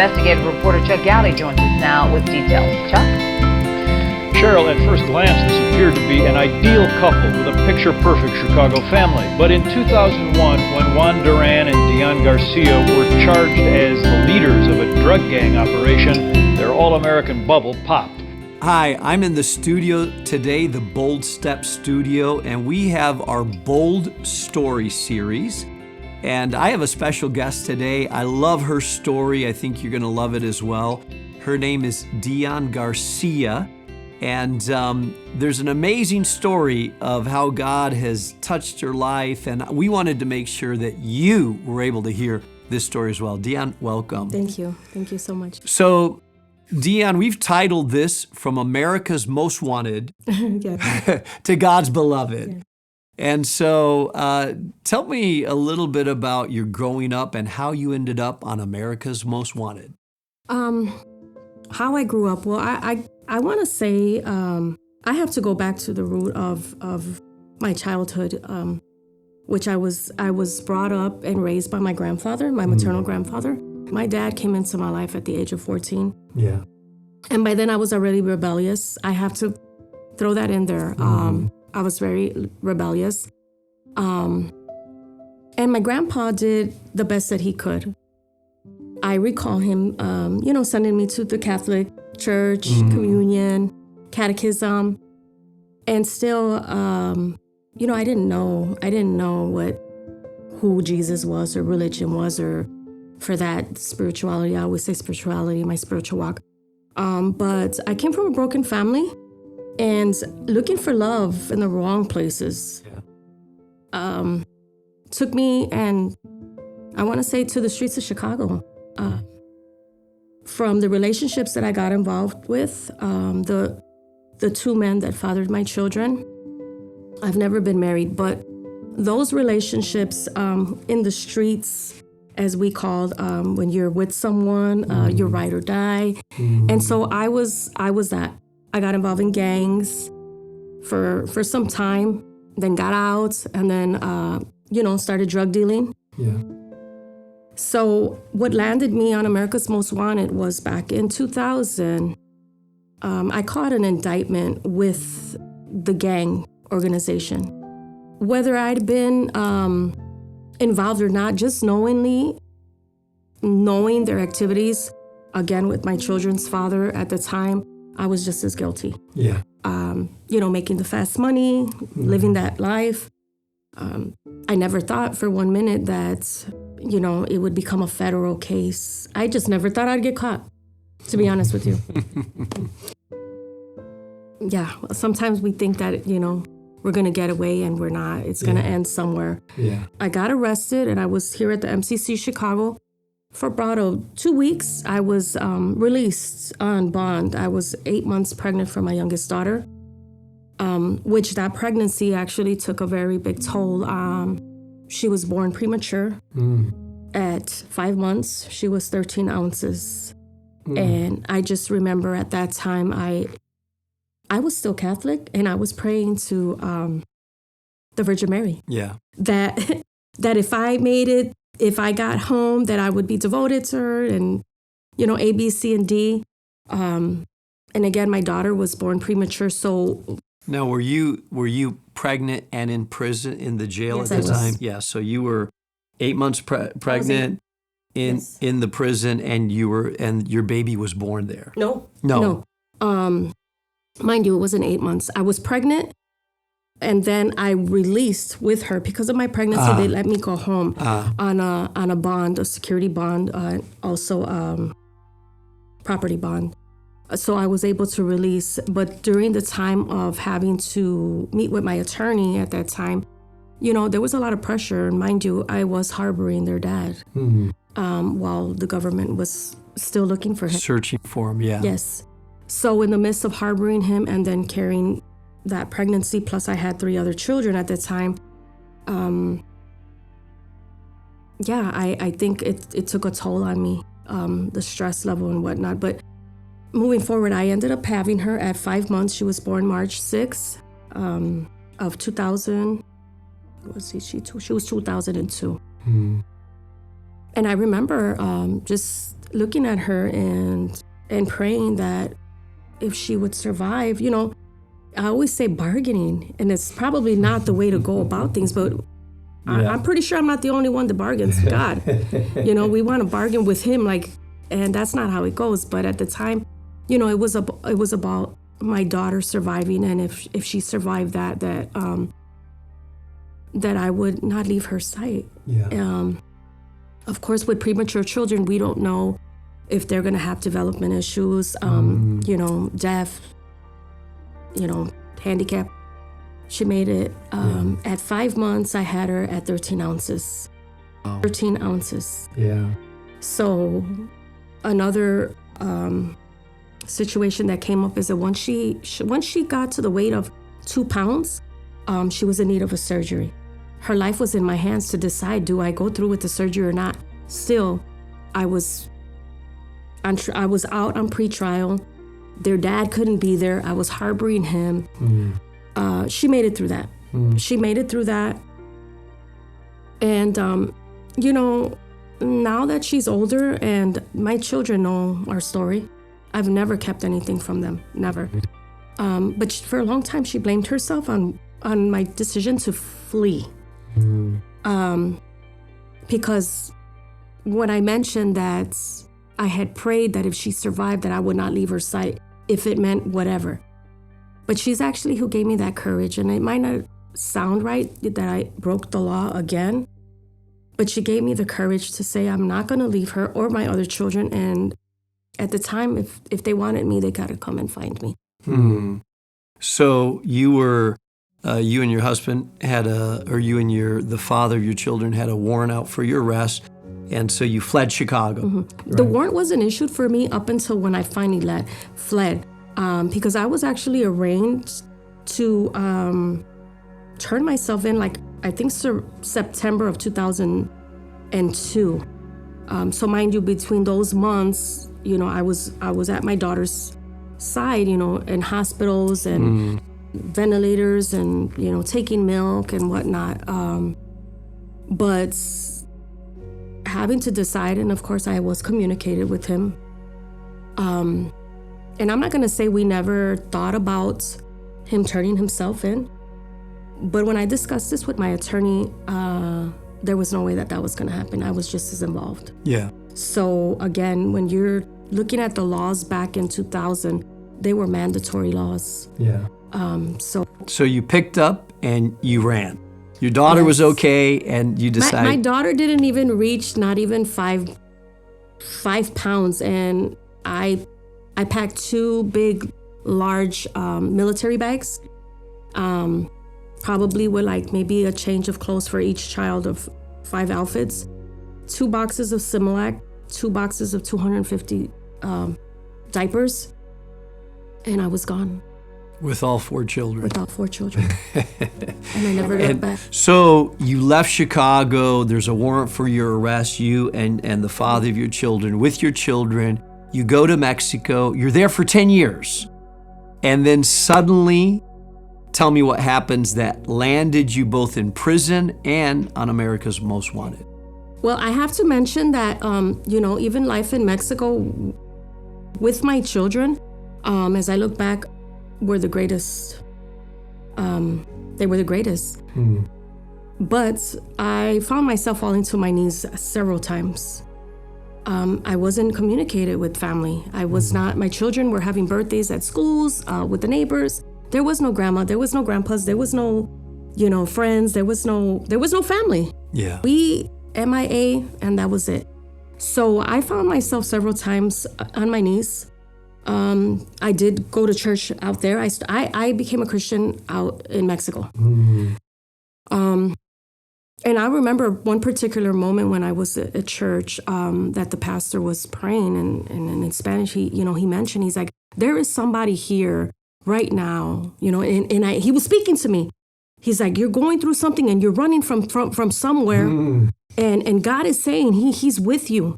investigative reporter Chuck Galley joins us now with details. Chuck? Cheryl, at first glance, this appeared to be an ideal couple with a picture-perfect Chicago family. But in 2001, when Juan Duran and Dionne Garcia were charged as the leaders of a drug gang operation, their all-American bubble popped. Hi, I'm in the studio today, the Bold Step Studio, and we have our Bold Story series. And I have a special guest today. I love her story. I think you're going to love it as well. Her name is Dionne Garcia. And there's an amazing story of how God has touched her life. And we wanted to make sure that you were able to hear this story as well. Dionne, welcome. Thank you. Thank you so much. So, Dionne, we've titled this From America's Most Wanted to God's Beloved. Yeah. And so tell me a little bit about your growing up and how you ended up on America's Most Wanted. How I grew up, well, I want to say I have to go back to the root of my childhood, which I was brought up and raised by my grandfather, my maternal grandfather. My dad came into my life at the age of 14. Yeah. And by then I was already rebellious. I have to throw that in there. I was very rebellious. And my grandpa did the best that he could. I recall him, sending me to the Catholic church, communion, catechism. And still, I didn't know who Jesus was or religion was, or for that spirituality. I always say spirituality, my spiritual walk. But I came from a broken family and looking for love in the wrong places. Took me, and I want to say, to the streets of Chicago. From the relationships that I got involved with, the two men that fathered my children. I've never been married, but those relationships in the streets, as we called, when you're with someone, you're ride or die. And so I was that. I got involved in gangs for some time, then got out, and then, started drug dealing. Yeah. So what landed me on America's Most Wanted was back in 2000. I caught an indictment with the gang organization. Whether I'd been involved or not, just knowing their activities, again, with my children's father at the time, I was just as guilty. Yeah. Making the fast money, living that life. I never thought for 1 minute that, it would become a federal case. I just never thought I'd get caught, to be honest with you. Yeah, sometimes we think that, we're going to get away, and we're not. It's going to end somewhere. Yeah. I got arrested, and I was here at the MCC Chicago for about 2 weeks. I was released on bond. I was 8 months pregnant for my youngest daughter, which that pregnancy actually took a very big toll. She was born premature. At 5 months. She was 13 ounces. And I just remember at that time, I was still Catholic, and I was praying to the Virgin Mary. Yeah. That if I made it, if I got home, that I would be devoted to her, and, A, B, C, and D. And again, my daughter was born premature, so... Now, were you pregnant and in prison, in the jail Yes, at the I was. time? Yeah, so you were 8 months pregnant in the prison, and your baby was born there. No. Mind you, it wasn't 8 months. I was pregnant, and then I released with her because of my pregnancy. They let me go home on a bond, a security bond, also property bond. So I was able to release. But during the time of having to meet with my attorney at that time, there was a lot of pressure. And mind you, I was harboring their dad while the government was still looking for him. Searching for him, yeah. Yes. So in the midst of harboring him and then carrying that pregnancy, plus I had 3 other children at the time, I think it took a toll on me, the stress level and whatnot. But moving forward, I ended up having her at 5 months. She was born March 6th of 2000. She was 2002. And I remember just looking at her and praying that if she would survive, I always say bargaining, and it's probably not the way to go about things, but I'm pretty sure I'm not the only one that bargains. God, we want to bargain with him, and that's not how it goes. But at the time, it was about my daughter surviving, and if she survived that I would not leave her sight. Yeah. Of course, with premature children, we don't know if they're going to have development issues, deaf, handicap. She made it. At 5 months, I had her at 13 ounces. Oh. 13 ounces. Yeah. So another situation that came up is that once she got to the weight of 2 pounds, she was in need of a surgery. Her life was in my hands to decide, do I go through with the surgery or not? Still, I was out on pretrial. Their dad couldn't be there. I was harboring him. She made it through that. She made it through that. And, now that she's older and my children know our story, I've never kept anything from them, never. But for a long time, she blamed herself on my decision to flee. Because when I mentioned that I had prayed that if she survived, that I would not leave her sight, if it meant whatever. But she's actually who gave me that courage. And it might not sound right that I broke the law again, but she gave me the courage to say, I'm not going to leave her or my other children. And at the time, if they wanted me, they got to come and find me. So you and your husband you and the father of your children had a warrant out for your arrest, and so you fled Chicago. Right? The warrant wasn't issued for me up until when I finally fled, because I was actually arraigned to turn myself in, I think September of 2002. So mind you, between those months, I was at my daughter's side, in hospitals and ventilators and, taking milk and whatnot. But having to decide, and of course I was communicated with him. And I'm not gonna say we never thought about him turning himself in, but when I discussed this with my attorney, there was no way that was gonna happen. I was just as involved. Yeah. So again, when you're looking at the laws back in 2000, they were mandatory laws. Yeah. So you picked up and you ran. Your daughter was okay, and you decided. My daughter didn't even reach not even 5 pounds, and I packed 2 big, large military bags, probably with maybe a change of clothes for each child of 5 outfits, 2 boxes of Similac, 2 boxes of 250 diapers, and I was gone. With all 4 children. With all 4 children. And I never looked back. So you left Chicago. There's a warrant for your arrest, you and the father of your children. With your children, you go to Mexico. You're there for 10 years. And then suddenly, tell me what happens that landed you both in prison and on America's Most Wanted. Well, I have to mention that, even life in Mexico with my children, as I look back, were the greatest. They were the greatest. But I found myself falling to my knees several times. I wasn't communicated with family. I was not. My children were having birthdays at schools, with the neighbors. There was no grandma. There was no grandpas. There was no, friends. There was no family. Yeah. We MIA, and that was it. So I found myself several times on my knees. I did go to church out there. I became a Christian out in Mexico. And I remember one particular moment when I was at church, that the pastor was praying, and in Spanish, he mentioned, he's like, there is somebody here right now, and he was speaking to me. He's like, you're going through something and you're running from somewhere, and God is saying he's with you,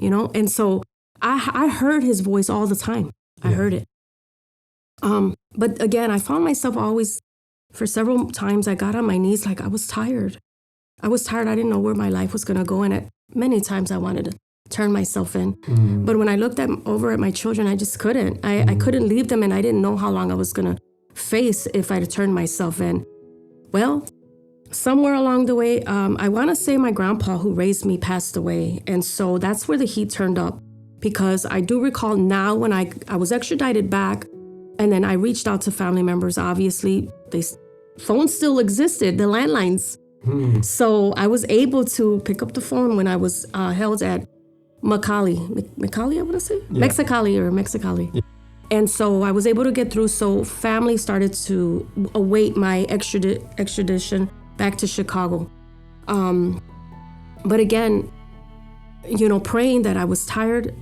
and so I heard his voice all the time. I heard it. But again, I found myself always, for several times, I got on my knees, I was tired. I didn't know where my life was going to go. And many times I wanted to turn myself in. But when I looked over at my children, I just couldn't. I couldn't leave them, and I didn't know how long I was going to face if I turned myself in. Well, somewhere along the way, I want to say my grandpa who raised me passed away. And so that's where the heat turned up, because I do recall now when I was extradited back, and then I reached out to family members. Obviously, phones still existed, the landlines. So I was able to pick up the phone when I was held at Mexicali, I want to say? Yeah. Mexicali. Yeah. And so I was able to get through. So family started to await my extradition back to Chicago. But again, praying that I was tired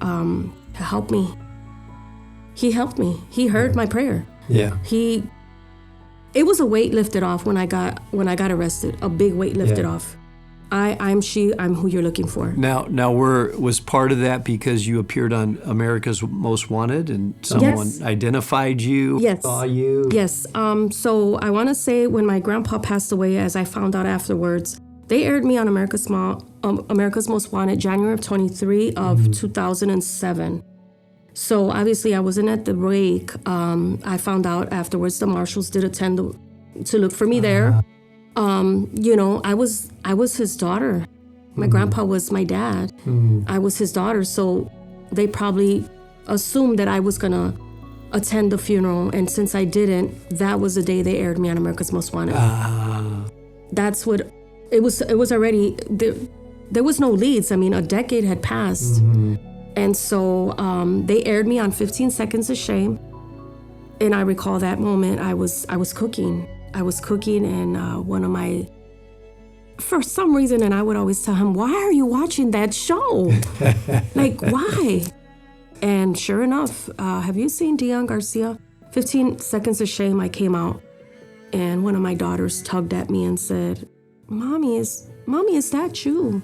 helped me. He helped me. He heard my prayer. Yeah. It was a weight lifted off when I got arrested. A big weight lifted off. I'm who you're looking for. Now, was part of that because you appeared on America's Most Wanted and someone identified you, saw you? Yes. So I want to say when my grandpa passed away, as I found out afterwards, they aired me on America's Most Wanted, January of 23 of 2007. So obviously I wasn't at the wake. I found out afterwards the marshals did attend to look for me there. I was his daughter. My grandpa was my dad. I was his daughter. So they probably assumed that I was going to attend the funeral. And since I didn't, that was the day they aired me on America's Most Wanted. That's what it was. It was already, there was no leads. I mean, a decade had passed. And so they aired me on 15 Seconds of Shame. And I recall that moment I was cooking. And one of my, for some reason, and I would always tell him, why are you watching that show? Like, why? And sure enough, have you seen Dionne Garcia? 15 Seconds of Shame, I came out, and one of my daughters tugged at me and said, Mommy, is that you?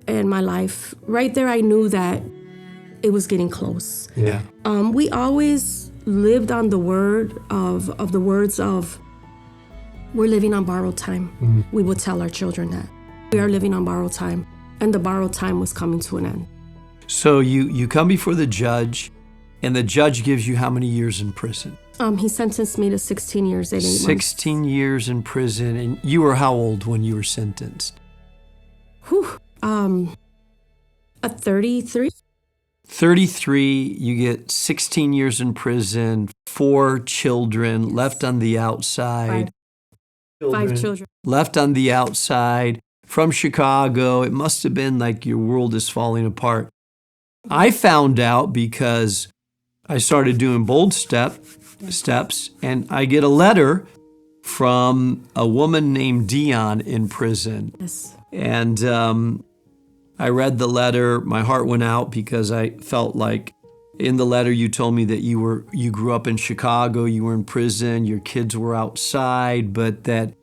And my life, right there, I knew that it was getting close. Yeah. We always lived on the words of, we're living on borrowed time. We would tell our children that. We are living on borrowed time. And the borrowed time was coming to an end. So you come before the judge, and the judge gives you how many years in prison? He sentenced me to 16 years, 8 months. 16 years in prison. And you were how old when you were sentenced? At 33. 33, you get 16 years in prison, 4 children left on the outside. 5 children. Left on the outside from Chicago. It must have been like your world is falling apart. I found out because I started doing bold steps, and I get a letter from a woman named Dionne in prison. Yes. And I read the letter. My heart went out because I felt like in the letter you told me that you grew up in Chicago, you were in prison, your kids were outside, but that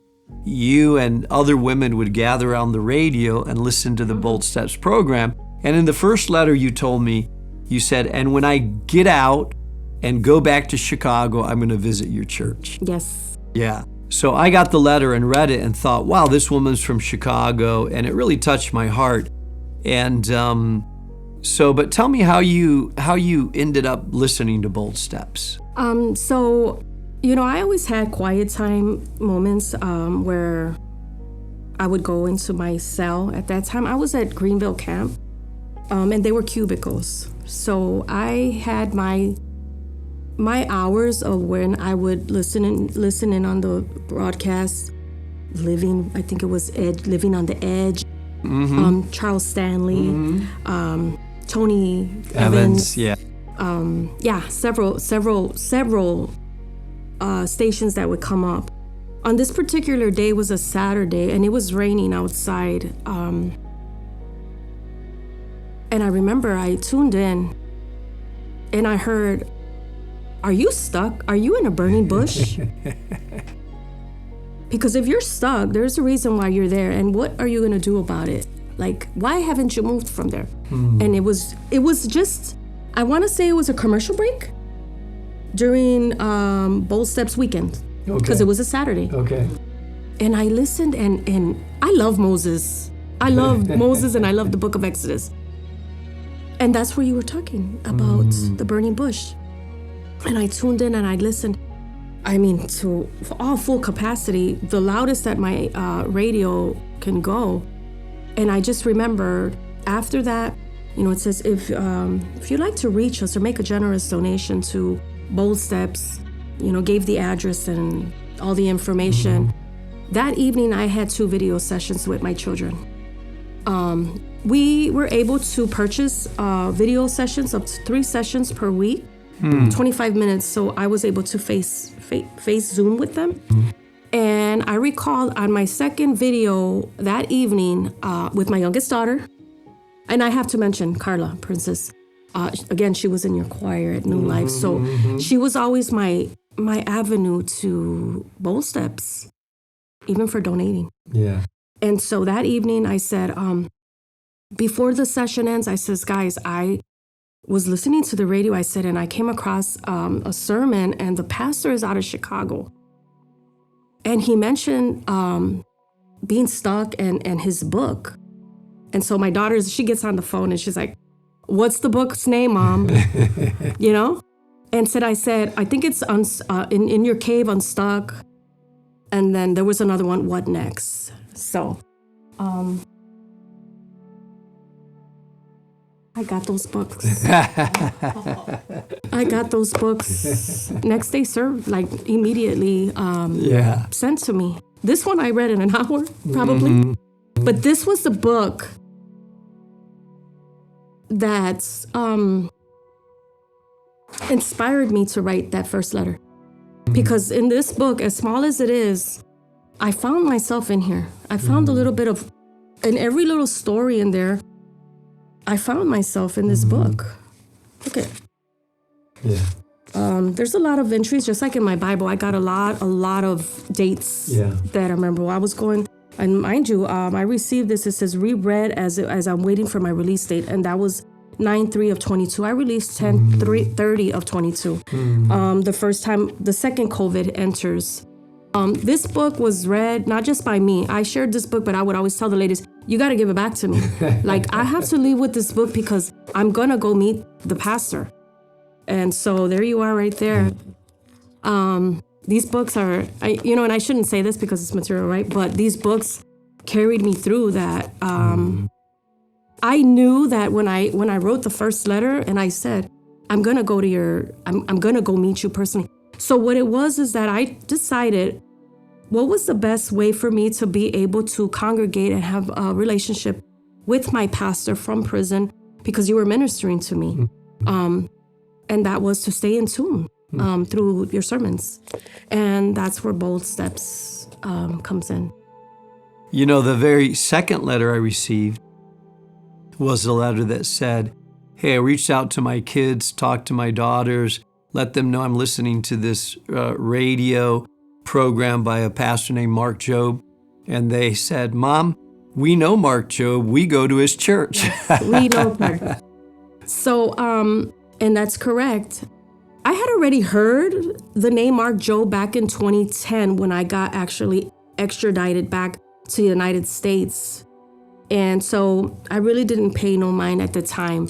you and other women would gather on the radio and listen to the Bold Steps program. And in the first letter you told me, you said, and when I get out and go back to Chicago, I'm going to visit your church. Yes. Yeah. So I got the letter and read it and thought, wow, this woman's from Chicago, and it really touched my heart. And but tell me how you ended up listening to Bold Steps. I always had quiet time moments where I would go into my cell. At that time, I was at Greenville camp, and they were cubicles. So I had my hours of when I would listen in on the broadcast, living on the edge. Charles Stanley, Tony Evans, several stations that would come up. On this particular day was a Saturday, and it was raining outside. And I remember I tuned in, and I heard, "Are you stuck? Are you in a burning bush?" Because if you're stuck, there's a reason why you're there, and what are you going to do about it? Like, why haven't you moved from there? And it was just, I want to say it was a commercial break during Bold Steps weekend, because it was a Saturday. Okay. And I listened, and I love Moses. I love Moses and I love the book of Exodus. And that's where you were talking about the burning bush. And I tuned in and I listened. I mean, to all full capacity, the loudest that my radio can go. And I just remembered after that, it says, if you'd like to reach us or make a generous donation to Bold Steps, gave the address and all the information. That evening, I had 2 video sessions with my children. We were able to purchase video sessions up to 3 sessions per week, 25 minutes. So I was able to face Zoom with them. And I recall on my second video that evening with my youngest daughter, and I have to mention Carla, Princess. Again, she was in your choir at New Life. So she was always my avenue to Bold Steps, even for donating. Yeah. And so that evening I said, before the session ends, I says, guys, I was listening to the radio, I said, and I came across a sermon, and the pastor is out of Chicago. And he mentioned being stuck and his book. And so my daughter, she gets on the phone and she's like, what's the book's name, Mom? And I said, I think it's in your cave, Unstuck. And then there was another one, What Next? So I got those books. I got those books. Next day served, immediately sent to me. This one I read in an hour, probably. But this was the book that inspired me to write that first letter. Because in this book, as small as it is, I found myself in here. I found a little bit of, in every little story in there, I found myself in this book. Look at. Yeah. There's a lot of entries, just like in my Bible. I got a lot of dates that I remember. I was going, and mind you, I received this. It says reread as I'm waiting for my release date, and that was 9/3 of 22. I released 10/30 of 22. The first time, the second COVID enters. This book was read not just by me. I shared this book, but I would always tell the ladies, you got to give it back to me. I have to leave with this book because I'm going to go meet the pastor. And so there you are right there. These books are, and I shouldn't say this because it's material, right? But these books carried me through that. I knew that when I wrote the first letter and I said, I'm going to go to I'm going to go meet you personally. So what it was is that I decided what was the best way for me to be able to congregate and have a relationship with my pastor from prison, because you were ministering to me. And that was to stay in tune through your sermons. And that's where Bold Steps comes in. The very second letter I received was a letter that said, hey, I reached out to my kids, talked to my daughters, let them know I'm listening to this radio program by a pastor named Mark Jobe. And they said, Mom, we know Mark Jobe. We go to his church. Yes, we know Mark. So, and that's correct. I had already heard the name Mark Jobe back in 2010 when I got actually extradited back to the United States. And so I really didn't pay no mind at the time.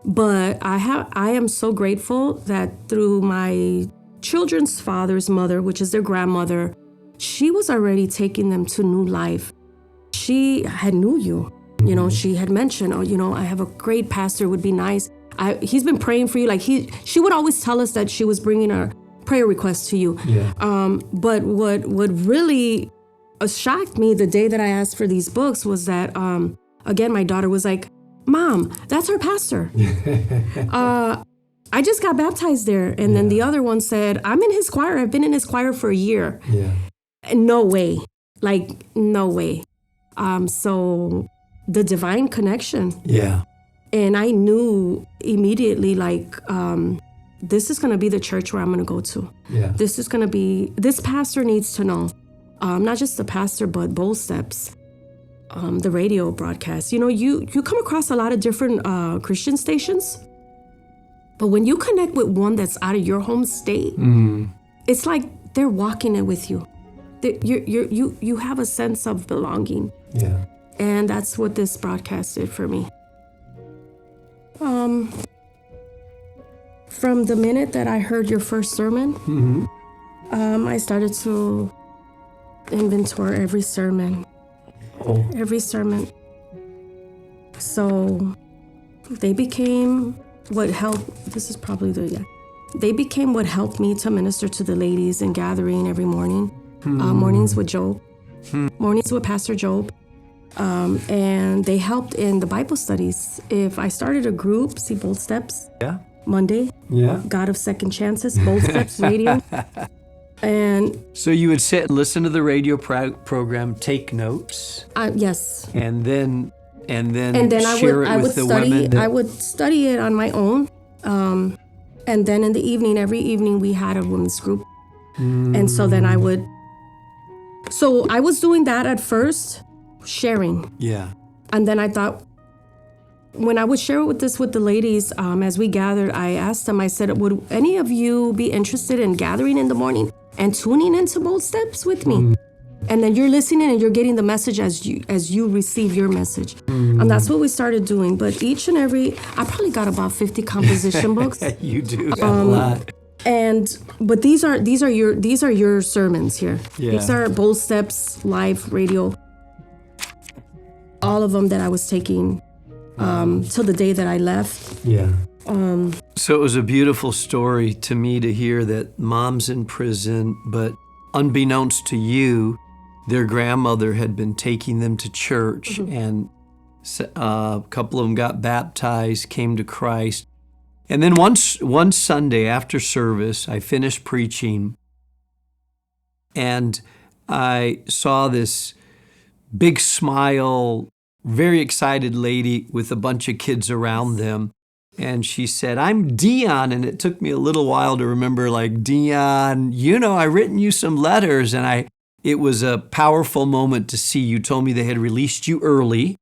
But I am so grateful that through my children's father's mother, which is their grandmother, she was already taking them to new life. She had knew you. She had mentioned, I have a great pastor, would be nice. He's been praying for you. She would always tell us that she was bringing a prayer request to you. Yeah. But what really shocked me the day that I asked for these books was that, again, my daughter was like, Mom, that's our pastor. I just got baptized there. And then the other one said, I'm in his choir. I've been in his choir for a year. Yeah. No way. No way. So the divine connection. Yeah. And I knew immediately, this is going to be the church where I'm going to go to. Yeah. This pastor needs to know, not just the pastor, but Bold Steps, the radio broadcast. You come across a lot of different Christian stations, but when you connect with one that's out of your home state, it's like they're walking it with you. You have a sense of belonging. Yeah. And that's what this broadcast did for me. From the minute that I heard your first sermon, I started to inventory every sermon. Every sermon. So they became what helped. This is probably they became what helped me to minister to the ladies in gathering every morning. Mornings with Jobe. Mornings with Pastor Jobe. And they helped in the Bible studies. If I started a group, see Bold Steps. Yeah. Monday. Yeah. God of Second Chances, Bold Steps Radio. And so you would sit and listen to the radio program, take notes. Yes. And then I would study it on my own. And then in the evening, every evening we had a women's group. And so then I was doing that at first, sharing. Yeah. And then I thought, when I would share with the ladies, as we gathered, I asked them, I said, would any of you be interested in gathering in the morning and tuning into Bold Steps with me? And then you're listening and you're getting the message as you receive your message. And that's what we started doing. But each and every, I probably got about 50 composition books. You do a lot. But these are your sermons here. Yeah. These are Bold Steps live radio. All of them that I was taking till the day that I left. Yeah. So it was a beautiful story to me to hear that mom's in prison, but unbeknownst to you, their grandmother had been taking them to church, and a couple of them got baptized, came to Christ. And then one Sunday after service, I finished preaching, and I saw this big smile, very excited lady with a bunch of kids around them. And she said, "I'm Dionne." And it took me a little while to remember, like, Dionne, I've written you some letters. And it was a powerful moment to see. You told me they had released you early.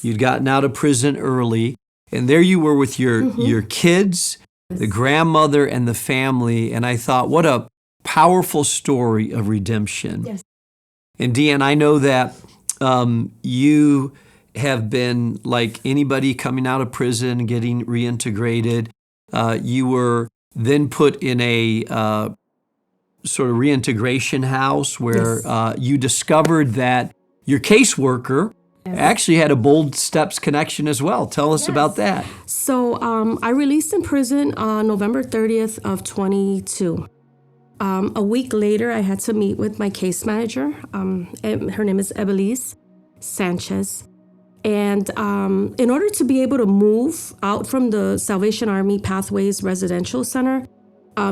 You'd gotten out of prison early. And there you were with your kids, the grandmother, and the family. And I thought, what a powerful story of redemption. Yes. And Dionne, I know that you have been like anybody coming out of prison, getting reintegrated. You were then put in a sort of reintegration house where you discovered that your caseworker actually had a Bold Steps connection as well. Tell us about that. So I released in prison on November 30th of 22. A week later, I had to meet with my case manager. Her name is Ebelise Sanchez. And in order to be able to move out from the Salvation Army Pathways Residential Center,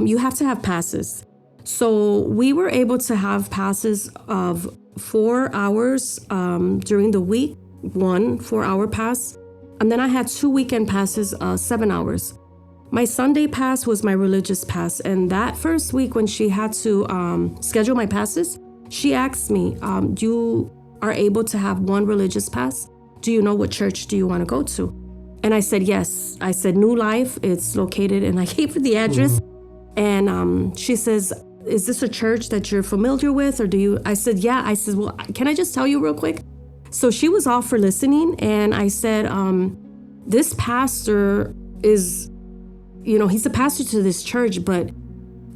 you have to have passes. So we were able to have passes of 4 hours during the week, 1 4-hour pass. And then I had 2 weekend passes, 7 hours. My Sunday pass was my religious pass. And that first week when she had to schedule my passes, she asked me, you are able to have 1 religious pass? Do you know what church do you want to go to? And I said, yes. I said, New Life. It's located, and I gave her the address. And she says, is this a church that you're familiar with, or do you? I said, yeah. I said, well, can I just tell you real quick? So she was all for listening. And I said, this pastor is, he's a pastor to this church, but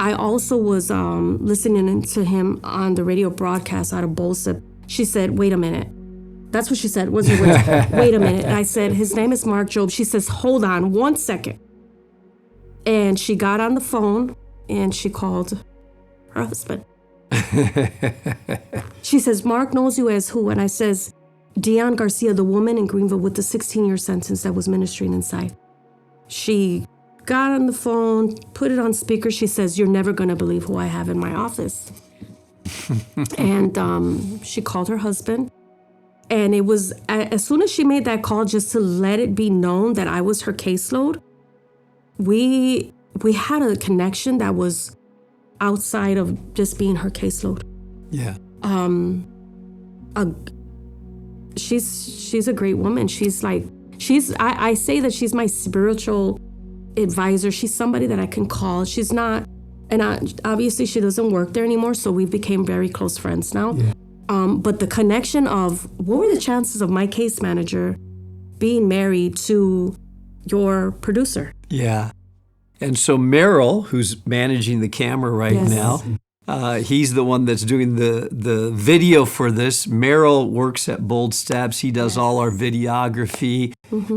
I also was listening to him on the radio broadcast out of Bold Steps. She said, wait a minute. That's what she said. Wait a minute. And I said, his name is Mark Jobe. She says, hold on 1 second. And she got on the phone and she called her husband. She says, Mark knows you as who? And I says, Dionne Garcia, the woman in Greenville with the 16-year sentence that was ministering inside. She got on the phone, put it on speaker. She says, you're never going to believe who I have in my office. And she called her husband. And it was, as soon as she made that call, just to let it be known that I was her caseload, we had a connection that was outside of just being her caseload. Yeah. She's a great woman. I say that she's my spiritual advisor. She's somebody that I can call. She's not, obviously she doesn't work there anymore, so we became very close friends now. Yeah. But the connection of what were the chances of my case manager being married to your producer? Yeah. And so Merrill, who's managing the camera right Yes. now, he's the one that's doing the video for this. Merrill works at Bold Steps. He does all our videography,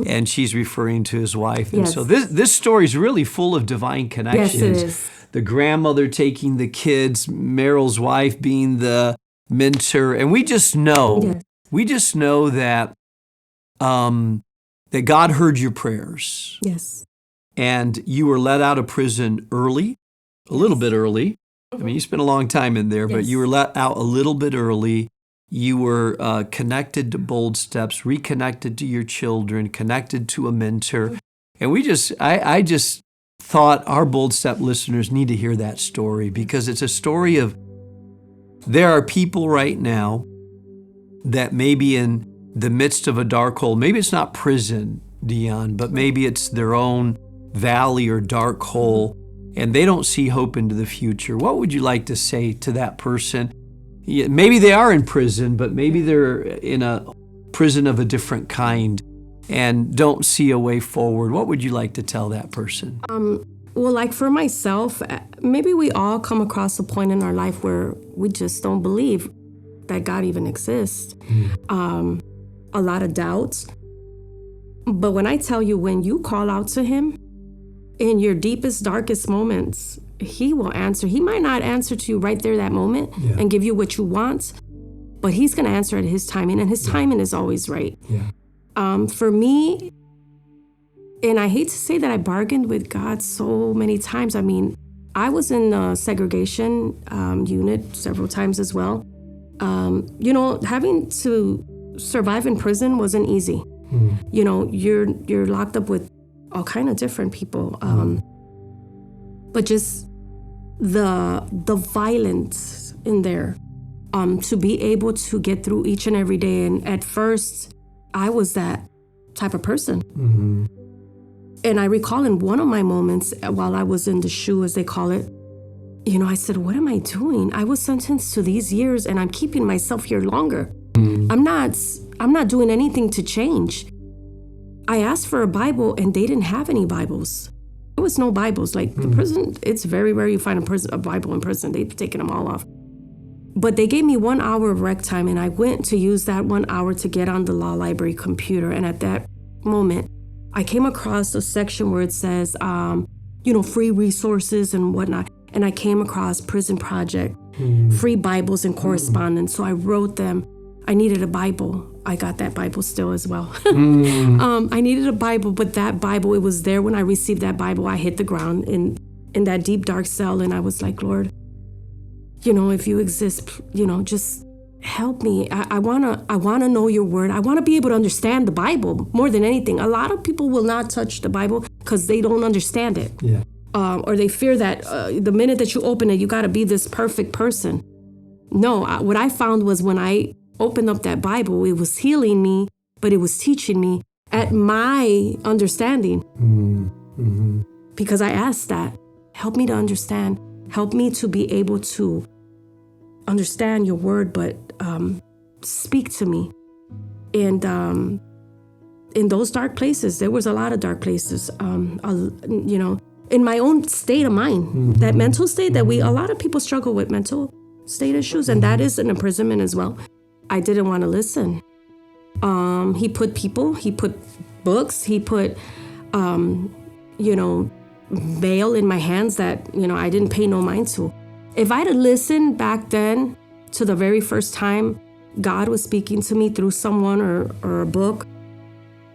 and she's referring to his wife. And so this story is really full of divine connections. Yes, it is. The grandmother taking the kids, Merrill's wife being the mentor, and we just know that that God heard your prayers. Yes. And you were let out of prison early, a little bit early. I mean, you spent a long time in there, but you were let out a little bit early. You were connected to Bold Steps, reconnected to your children, connected to a mentor. And I just thought our Bold Step listeners need to hear that story, because it's a story of there are people right now that may be in the midst of a dark hole. Maybe it's not prison, Dionne, but maybe it's their own valley or dark hole, and they don't see hope into the future. What would you like to say to that person? Maybe they are in prison, but maybe they're in a prison of a different kind and don't see a way forward. What would you like to tell that person? Well, like for myself, maybe we all come across a point in our life where we just don't believe that God even exists. A lot of doubts. But when I tell you, when you call out to Him in your deepest, darkest moments, He will answer. He might not answer to you right there that moment and give you what you want, but He's going to answer at His timing, and His timing is always right. For me, and I hate to say that I bargained with God so many times. I mean, I was in the segregation unit several times as well. Having to survive in prison wasn't easy. You know, you're locked up with all kind of different people. But just the violence in there, to be able to get through each and every day. And at first, I was that type of person. And I recall in one of my moments while I was in the SHU, as they call it, you know, I said, what am I doing? I was sentenced to these years and I'm keeping myself here longer. I'm not doing anything to change. I asked for a Bible and they didn't have any Bibles. There was no Bibles. Like the prison, it's very rare you find a Bible in prison. They've taken them all off. But they gave me 1 hour of rec time, and I went to use that 1 hour to get on the law library computer. And at that moment, I came across a section where it says, free resources and whatnot. And I came across Prison Project, free Bibles and correspondence. So I wrote them. I needed a Bible. I got that Bible still as well. I needed a Bible, but that Bible, it was there when I received that Bible. I hit the ground in that deep, dark cell, and I was like, Lord, if you exist, just help me. I wanna know your word. I wanna be able to understand the Bible more than anything. A lot of people will not touch the Bible because they don't understand it. Or they fear that the minute that you open it, you gotta be this perfect person. No, what I found was when I opened up that Bible, it was healing me, but it was teaching me at my understanding. Because I asked that, help me to understand, help me to be able to understand your word, but speak to me. And in those dark places, there was a lot of dark places, in my own state of mind, that mental state that a lot of people struggle with mental state issues, and that is an imprisonment as well. I didn't want to listen. He put people, he put books, he put, mail in my hands that, I didn't pay no mind to. If I'd have listened back then to the very first time God was speaking to me through someone or a book,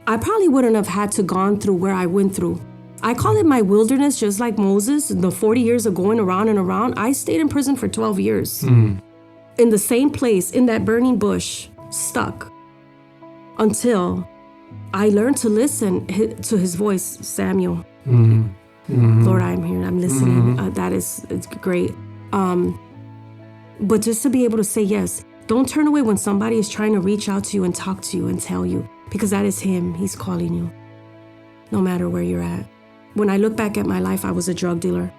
I probably wouldn't have had to gone through where I went through. I call it my wilderness, just like Moses, the 40 years of going around and around. I stayed in prison for 12 years. In the same place, in that burning bush, stuck, until I learned to listen to his voice, Samuel. Lord, I'm here, I'm listening. It's great. But just to be able to say yes, don't turn away when somebody is trying to reach out to you and talk to you and tell you, because that is him. He's calling you, no matter where you're at. When I look back at my life, I was a drug dealer.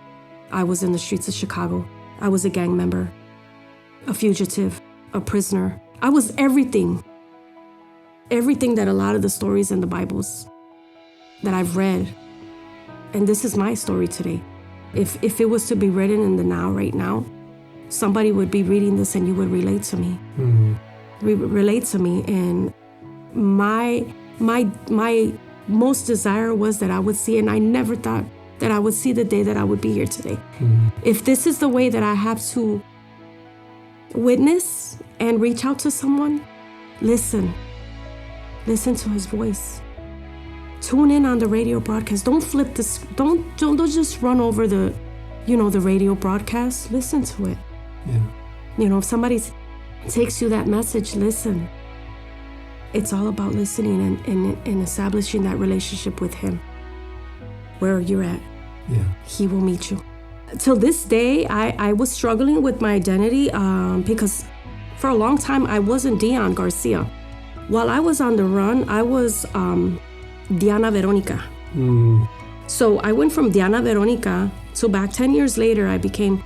I was in the streets of Chicago. I was a gang member, a fugitive. a prisoner. I was everything that a lot of the stories in the Bibles that I've read. And this is my story today. If it was to be written in the now, right now, somebody would be reading this and you would relate to me. Relate to me. And my most desire was that I would see, and I never thought that I would see the day that I would be here today. If this is the way that I have to witness and reach out to someone, listen to his voice. Tune in on the radio broadcast. Don't flip this. Don't just run over the radio broadcast. Listen to it. Yeah. If somebody takes you that message, listen. It's all about listening and establishing that relationship with him. Where you're at, he will meet you. Till this day, I was struggling with my identity because for a long time, I wasn't Dionne Garcia. While I was on the run, I was Diana Veronica. So I went from Diana Veronica to back 10 years later, I became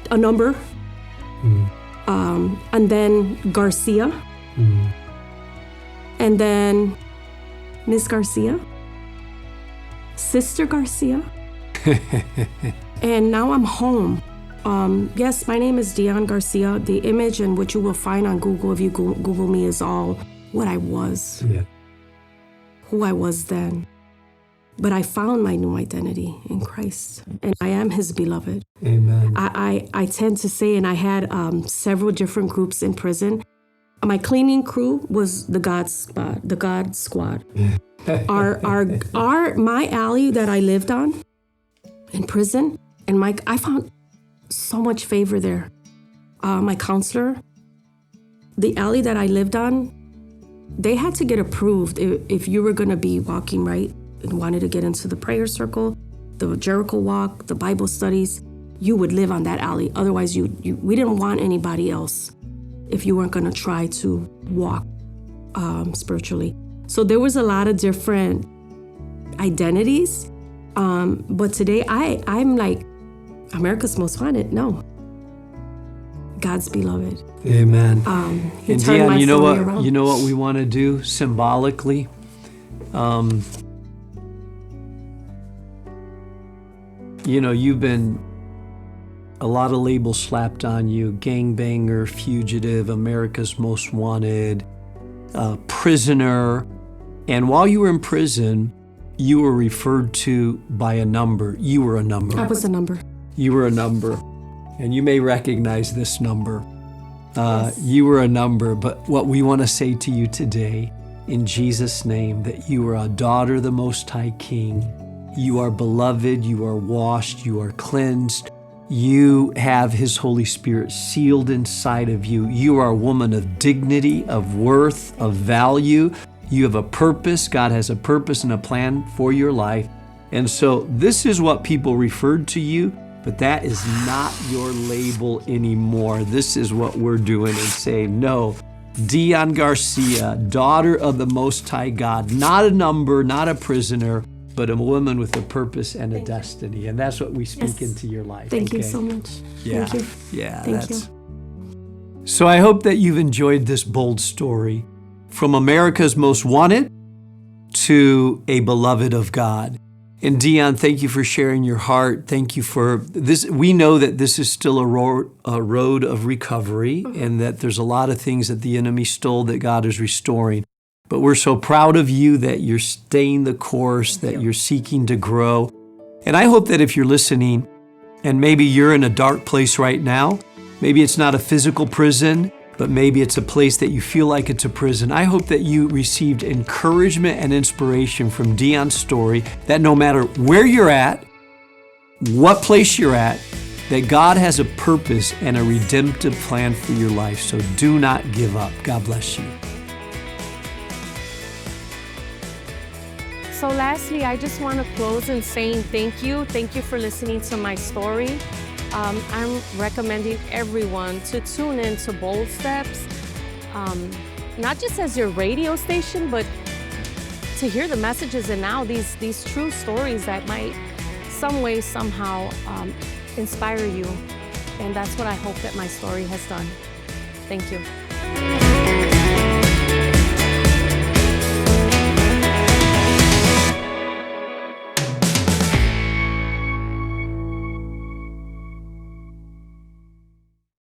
a number, and then Garcia, and then Miss Garcia, Sister Garcia, and now I'm home. Yes, my name is Dionne Garcia. The image and what you will find on Google, if you Google me, is all what I was, who I was then. But I found my new identity in Christ, and I am his beloved. Amen. I tend to say, and I had several different groups in prison. My cleaning crew was the God Squad. My alley that I lived on in prison, and I found so much favor there. My counselor, the alley that I lived on, they had to get approved if you were going to be walking right and wanted to get into the prayer circle, the Jericho walk, the Bible studies. You would live on that alley. Otherwise, we didn't want anybody else if you weren't going to try to walk spiritually. So there was a lot of different identities. But today I'm like America's Most Wanted. No. God's beloved. Amen. And Dionne, you know what we want to do symbolically? You've been a lot of labels slapped on you: gangbanger, fugitive, America's Most Wanted, prisoner. And while you were in prison, you were referred to by a number. You were a number. I was a number. You were a number. And you may recognize this number. You were a number, but what we want to say to you today, in Jesus' name, that you are a daughter of the Most High King. You are beloved, you are washed, you are cleansed. You have His Holy Spirit sealed inside of you. You are a woman of dignity, of worth, of value. You have a purpose. God has a purpose and a plan for your life. And so this is what people referred to you, but that is not your label anymore. This is what we're doing and saying, no, Dionne Garcia, daughter of the Most High God, not a number, not a prisoner, but a woman with a purpose and a destiny. And that's what we speak into your life. Thank you so much. Yeah. Thank you. Yeah. Thank you. So I hope that you've enjoyed this bold story from America's Most Wanted to a beloved of God. And Dionne, thank you for sharing your heart. Thank you for this. We know that this is still a road of recovery, and that there's a lot of things that the enemy stole that God is restoring. But we're so proud of you that you're staying the course, that you're seeking to grow. And I hope that if you're listening, and maybe you're in a dark place right now, maybe it's not a physical prison, but maybe it's a place that you feel like it's a prison. I hope that you received encouragement and inspiration from Dionne's story, that no matter where you're at, what place you're at, that God has a purpose and a redemptive plan for your life. So do not give up. God bless you. So lastly, I just want to close in saying thank you. Thank you for listening to my story. I'm recommending everyone to tune in to Bold Steps, not just as your radio station, but to hear the messages and now these true stories that might some way, somehow inspire you. And that's what I hope that my story has done. Thank you. Bye.